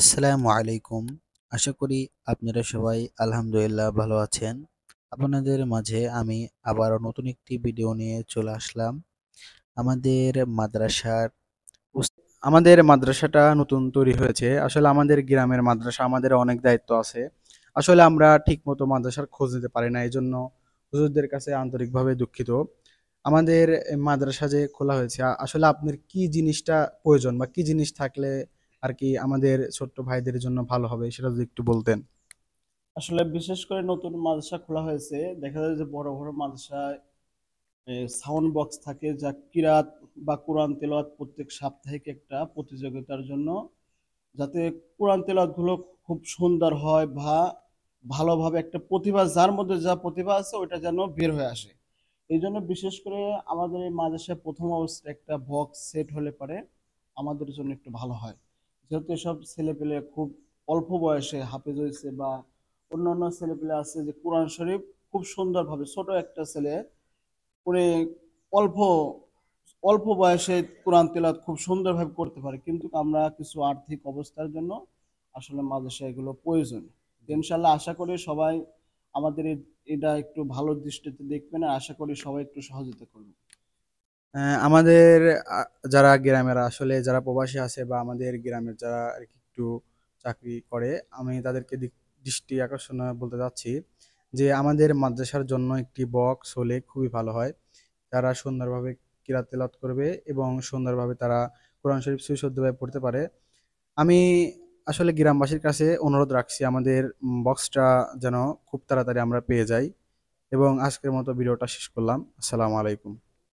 আসসালামু আলাইকুম। আশা করি আপনারা সবাই আলহামদুলিল্লাহ ভালো আছেন। আপনাদের মাঝে আমি আবারও নতুন একটি ভিডিও নিয়ে চলে আসলাম। আমাদের মাদ্রাসার উস আমাদের মাদ্রাসাটা নতুন তৈরি হয়েছে। আসলে আমাদের গ্রামের মাদ্রাসা আমাদের অনেক দায়িত্ব আছে। আসলে আমরা ঠিকমতো মাদ্রাসার খোঁজ নিতে পারি না। এজন্য হুজুরদের কাছে আন্তরিকভাবে দুঃখিত। আমাদের মাদ্রাসা যে খোলা হয়েছে আসলে আপনার কি জিনিসটা প্রয়োজন বা কি জিনিস থাকলে আর কি আমাদের ছোট্ট ভাইদের জন্য ভালো হবে সেটা যদি একটু বলতেন। আসলে বিশেষ করে নতুন মাদ্রাসা খোলা হয়েছে, দেখা যায় যে বড় বড় মাদ্রাসায় সাউন্ড বক্স থাকে, যা কিরাত বা কোরআন তেলাওয়াত প্রত্যেক সাপ্তাহিক একটা প্রতিযোগিতার জন্য, যাতে কোরআন তেলাওয়াত গুলো খুব সুন্দর হয় বা ভালোভাবে একটা প্রতিভা, যার মধ্যে যা প্রতিভা আছে ওইটা যেন বের হয়ে আসে। এই জন্য বিশেষ করে আমাদের এই মাদ্রাসায় প্রথম অবস্থায় একটা বক্স সেট হলে পারে আমাদের জন্য একটু ভালো হয়, যেহেতু এসব ছেলেপেলে খুব অল্প বয়সে হাফেজ হয়েছে, বা অন্যান্য ছেলেপেলে আছে যে কোরআন শরীফ খুব সুন্দরভাবে, ছোট একটা ছেলে করে অল্প অল্প বয়সে কোরআন তেলাওয়াত খুব সুন্দরভাবে করতে পারে, কিন্তু আমরা কিছু আর্থিক অবস্থার জন্য আসলে মাদ্রাসা এগুলো প্রয়োজন। তো ইনশাল্লাহ আশা করি সবাই আমাদের এটা একটু ভালো দৃষ্টিতে দেখবেন, আর আশা করি সবাই একটু সহযোগিতা করবেন। আমাদের যারা গ্রামের আসলে যারা প্রবাসী আছে বা আমাদের গ্রামের যারা আর কি একটু চাকরি করে, আমি তাদেরকে দৃষ্টি আকর্ষণ বলতে চাচ্ছি যে আমাদের মাদ্রাসার জন্য একটি বক্স হলে খুবই ভালো হয়। তারা সুন্দরভাবে কিরাত তেলাওয়াত করবে এবং সুন্দরভাবে তারা কোরআন শরীফ সুশুদ্ধভাবে পড়তে পারে। আমি আসলে গ্রামবাসীর কাছে অনুরোধ রাখছি আমাদের বক্সটা যেন খুব তাড়াতাড়ি আমরা পেয়ে যাই। এবং আজকের মতো ভিডিওটা শেষ করলাম। আসসালামু আলাইকুম।